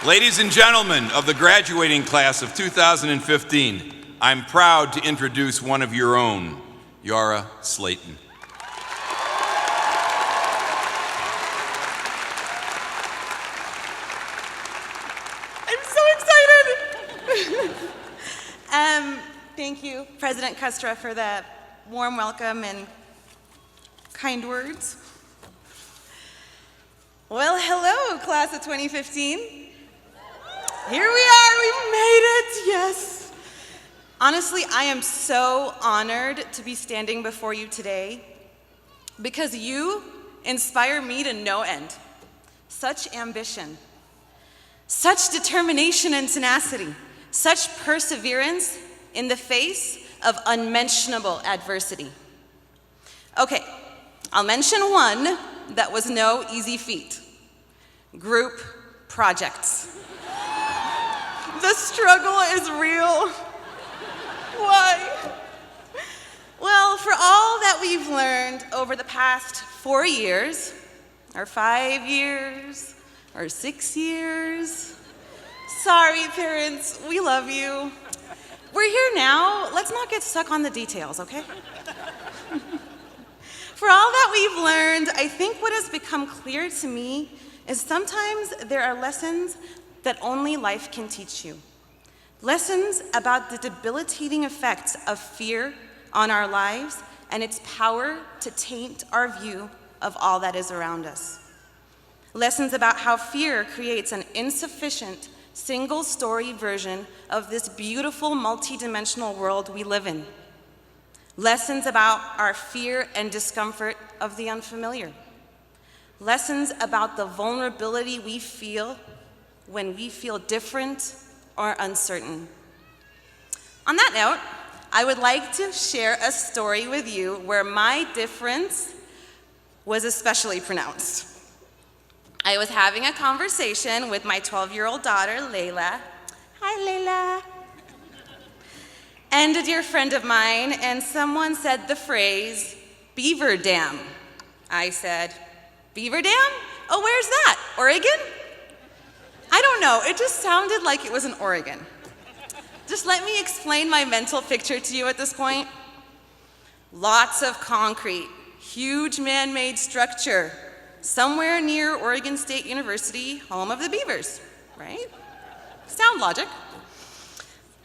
Ladies and gentlemen of the graduating class of 2015, I'm proud to introduce one of your own, Yara Slaton. I'm so excited! Thank you, President Custra, for the warm welcome and kind words. Well, hello, class of 2015. Here we are, we made it, yes. Honestly, I am so honored to be standing before you today because you inspire me to no end. Such ambition, such determination and tenacity, such perseverance in the face of unmentionable adversity. Okay, I'll mention one that was no easy feat. Group projects. The struggle is real. Why? Well, for all that we've learned over the past 4 years, or 5 years, or 6 years, sorry parents, we love you. We're here now, let's not get stuck on the details, okay? For all that we've learned, I think what has become clear to me is sometimes there are lessons that only life can teach you. Lessons about the debilitating effects of fear on our lives and its power to taint our view of all that is around us. Lessons about how fear creates an insufficient, single-story version of this beautiful, multidimensional world we live in. Lessons about our fear and discomfort of the unfamiliar. Lessons about the vulnerability we feel when we feel different or uncertain. On that note, I would like to share a story with you where my difference was especially pronounced. I was having a conversation with my 12-year-old daughter, Layla. Hi, Layla. And a dear friend of mine, and someone said the phrase, beaver dam. I said, beaver dam? Oh, where's that? Oregon? I don't know, it just sounded like it was in Oregon. Just let me explain my mental picture to you at this point. Lots of concrete, huge man-made structure, somewhere near Oregon State University, home of the beavers, right? Sound logic.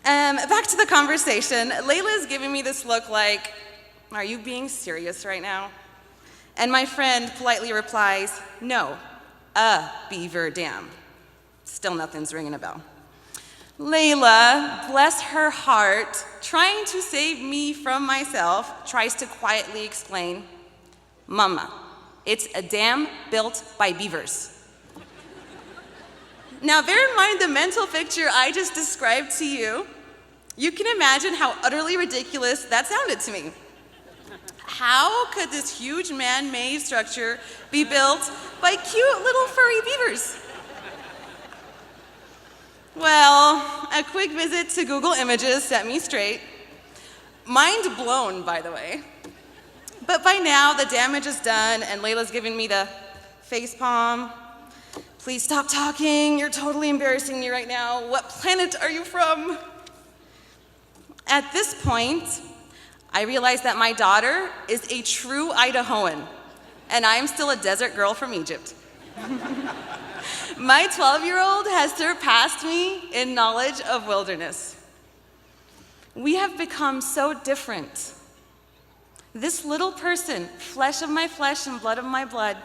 Back to the conversation. Layla's giving me this look like, are you being serious right now? And my friend politely replies, no, a beaver dam. Still nothing's ringing a bell. Layla, bless her heart, trying to save me from myself, tries to quietly explain, Mama, it's a dam built by beavers. Now bear in mind the mental picture I just described to you. You can imagine how utterly ridiculous that sounded to me. How could this huge man-made structure be built by cute little furry beavers? Well, a quick visit to Google Images set me straight. Mind blown, by the way. But by now, the damage is done, and Layla's giving me the face palm. Please stop talking, you're totally embarrassing me right now. What planet are you from? At this point, I realized that my daughter is a true Idahoan, and I'm still a desert girl from Egypt. My 12-year-old has surpassed me in knowledge of wilderness. We have become so different. This little person, flesh of my flesh and blood of my blood,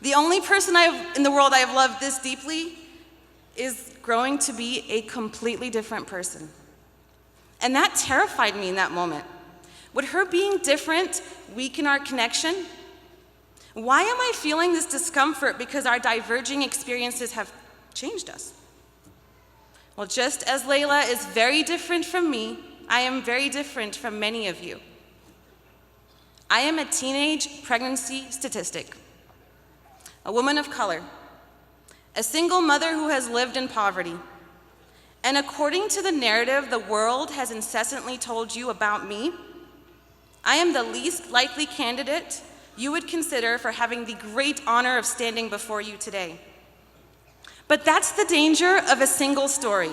the only person in the world I have loved this deeply is growing to be a completely different person. And that terrified me in that moment. Would her being different weaken our connection? Why am I feeling this discomfort because our diverging experiences have changed us? Well, just as Layla is very different from me, I am very different from many of you. I am a teenage pregnancy statistic, a woman of color, a single mother who has lived in poverty. And according to the narrative the world has incessantly told you about me, I am the least likely candidate you would consider for having the great honor of standing before you today. But that's the danger of a single story.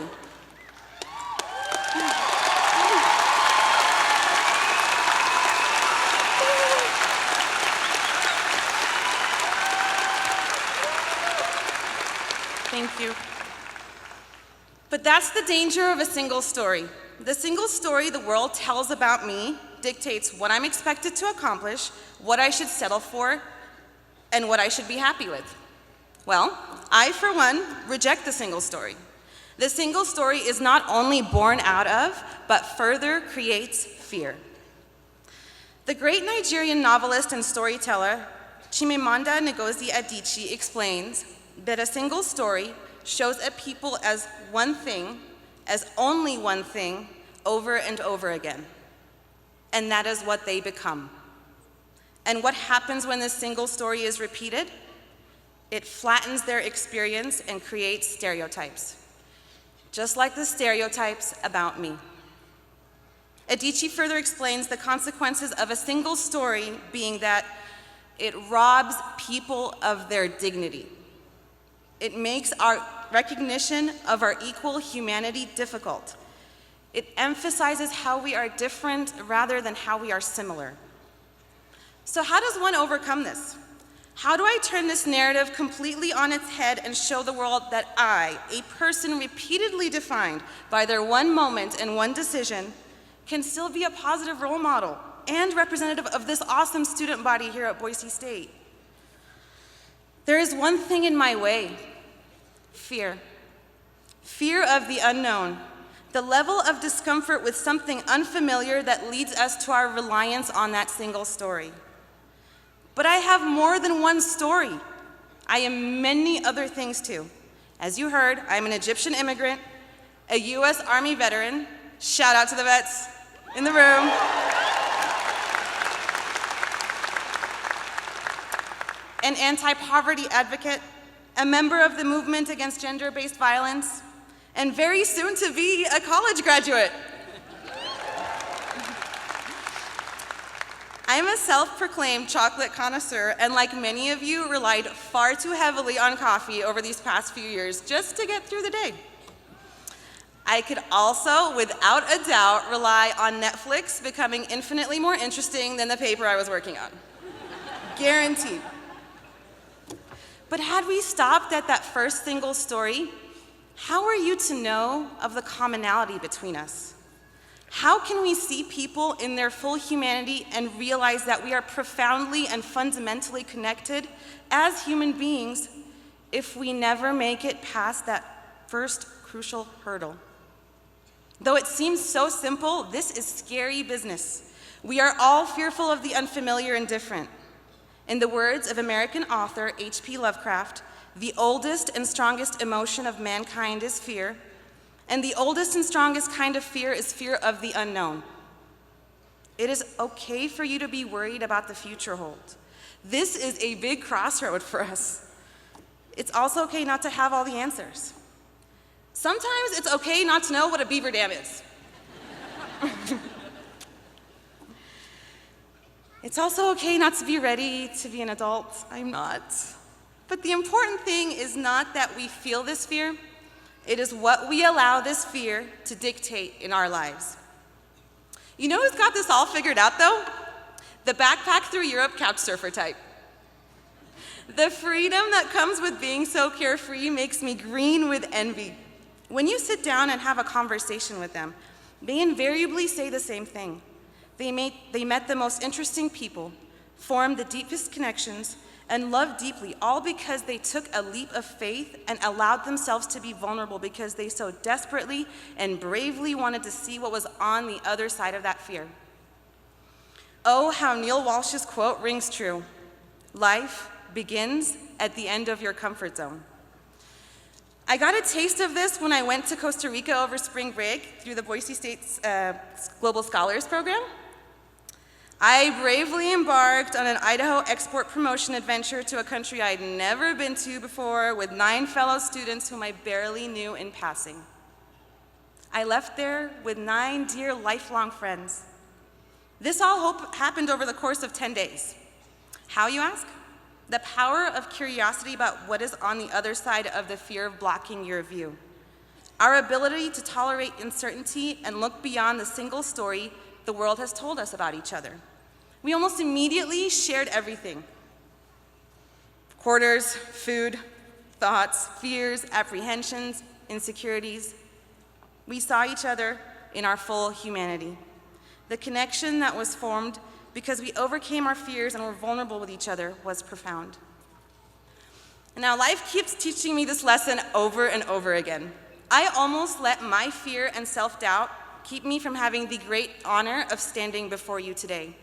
Thank you. But that's the danger of a single story. The single story the world tells about me dictates what I'm expected to accomplish, what I should settle for, and what I should be happy with. Well, I, for one, reject the single story. The single story is not only born out of, but further creates fear. The great Nigerian novelist and storyteller, Chimamanda Ngozi Adichie, explains that a single story shows a people as one thing, as only one thing, over and over again. And that is what they become. And what happens when this single story is repeated? It flattens their experience and creates stereotypes, just like the stereotypes about me. Adichie further explains the consequences of a single story being that it robs people of their dignity. It makes our recognition of our equal humanity difficult. It emphasizes how we are different rather than how we are similar. So how does one overcome this? How do I turn this narrative completely on its head and show the world that I, a person repeatedly defined by their one moment and one decision, can still be a positive role model and representative of this awesome student body here at Boise State? There is one thing in my way: fear. Fear of the unknown, the level of discomfort with something unfamiliar that leads us to our reliance on that single story. But I have more than one story. I am many other things too. As you heard, I'm an Egyptian immigrant, a US Army veteran, shout out to the vets in the room, an anti-poverty advocate, a member of the movement against gender-based violence, and very soon to be a college graduate. I am a self-proclaimed chocolate connoisseur, and like many of you, relied far too heavily on coffee over these past few years just to get through the day. I could also, without a doubt, rely on Netflix becoming infinitely more interesting than the paper I was working on. Guaranteed. But had we stopped at that first single story, how are you to know of the commonality between us? How can we see people in their full humanity and realize that we are profoundly and fundamentally connected as human beings if we never make it past that first crucial hurdle? Though it seems so simple, this is scary business. We are all fearful of the unfamiliar and different. In the words of American author H.P. Lovecraft, the oldest and strongest emotion of mankind is fear, and the oldest and strongest kind of fear is fear of the unknown. It is okay for you to be worried about the future hold. This is a big crossroad for us. It's also okay not to have all the answers. Sometimes it's okay not to know what a beaver dam is. It's also okay not to be ready to be an adult. I'm not. But the important thing is not that we feel this fear. It is what we allow this fear to dictate in our lives. You know who's got this all figured out, though? The backpack through Europe couch surfer type. The freedom that comes with being so carefree makes me green with envy. When you sit down and have a conversation with them, they invariably say the same thing. They met the most interesting people, formed the deepest connections, and loved deeply, all because they took a leap of faith and allowed themselves to be vulnerable because they so desperately and bravely wanted to see what was on the other side of that fear. Oh, how Neil Walsh's quote rings true. Life begins at the end of your comfort zone. I got a taste of this when I went to Costa Rica over spring break through the Boise State's Global Scholars Program. I bravely embarked on an Idaho export promotion adventure to a country I'd never been to before with 9 fellow students whom I barely knew in passing. I left there with 9 dear lifelong friends. This all happened over the course of 10 days. How, you ask? the power of curiosity about what is on the other side of the fear of blocking your view, our ability to tolerate uncertainty and look beyond the single story the world has told us about each other. We almost immediately shared everything: quarters, food, thoughts, fears, apprehensions, insecurities. We saw each other in our full humanity. The connection that was formed because we overcame our fears and were vulnerable with each other was profound. Now, life keeps teaching me this lesson over and over again. I almost let my fear and self-doubt keep me from having the great honor of standing before you today.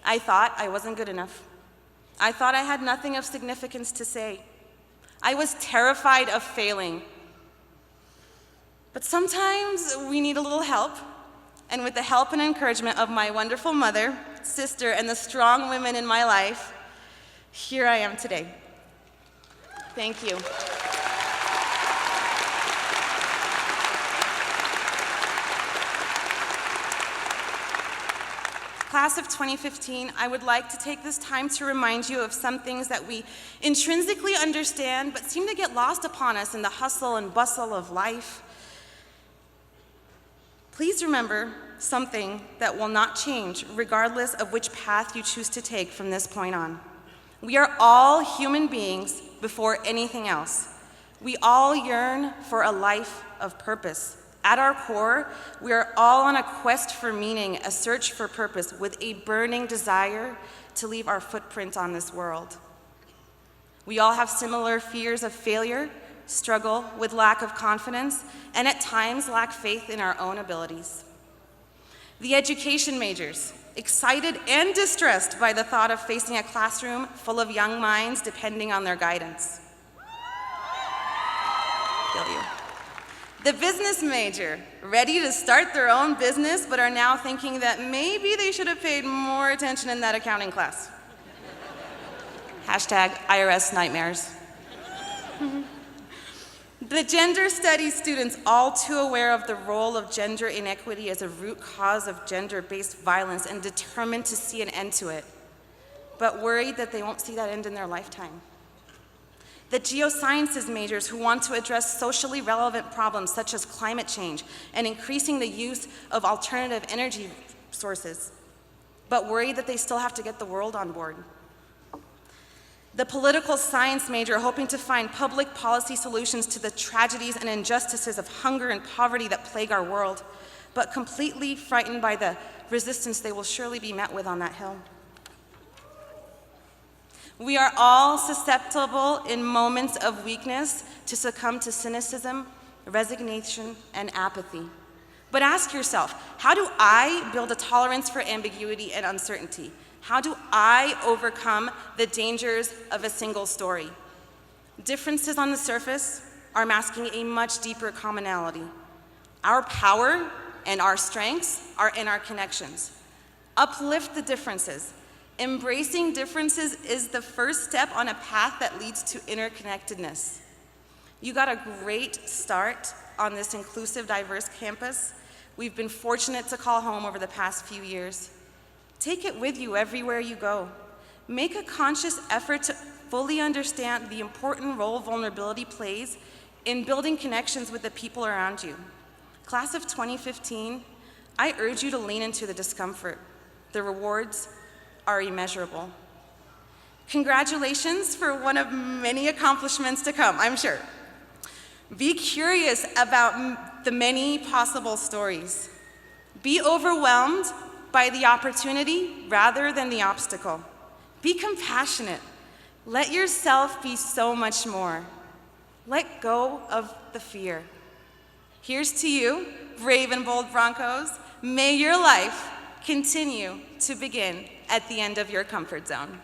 I thought I wasn't good enough. I thought I had nothing of significance to say. I was terrified of failing. But sometimes we need a little help. And with the help and encouragement of my wonderful mother, sister, and the strong women in my life, here I am today. Thank you. Class of 2015, I would like to take this time to remind you of some things that we intrinsically understand but seem to get lost upon us in the hustle and bustle of life. Please remember something that will not change regardless of which path you choose to take from this point on. We are all human beings before anything else. We all yearn for a life of purpose. At our core, we are all on a quest for meaning, a search for purpose, with a burning desire to leave our footprint on this world. We all have similar fears of failure, struggle with lack of confidence, and at times lack faith in our own abilities. The education majors, excited and distressed by the thought of facing a classroom full of young minds depending on their guidance. Feel you. The business major, ready to start their own business but are now thinking that maybe they should have paid more attention in that accounting class. Hashtag IRS nightmares. The gender studies students, all too aware of the role of gender inequity as a root cause of gender-based violence and determined to see an end to it, but worried that they won't see that end in their lifetime. The geosciences majors who want to address socially relevant problems such as climate change and increasing the use of alternative energy sources, but worried that they still have to get the world on board. The political science major hoping to find public policy solutions to the tragedies and injustices of hunger and poverty that plague our world, but completely frightened by the resistance they will surely be met with on that hill. We are all susceptible in moments of weakness to succumb to cynicism, resignation, and apathy. But ask yourself, how do I build a tolerance for ambiguity and uncertainty? How do I overcome the dangers of a single story? Differences on the surface are masking a much deeper commonality. Our power and our strengths are in our connections. Uplift the differences. Embracing differences is the first step on a path that leads to interconnectedness. You got a great start on this inclusive, diverse campus we've been fortunate to call home over the past few years. Take it with you everywhere you go. Make a conscious effort to fully understand the important role vulnerability plays in building connections with the people around you. Class of 2015, I urge you to lean into the discomfort. The rewards are immeasurable. Congratulations for one of many accomplishments to come, I'm sure. Be curious about the many possible stories. Be overwhelmed by the opportunity rather than the obstacle. Be compassionate. Let yourself be so much more. Let go of the fear. Here's to you, brave and bold Broncos. May your life continue to begin at the end of your comfort zone.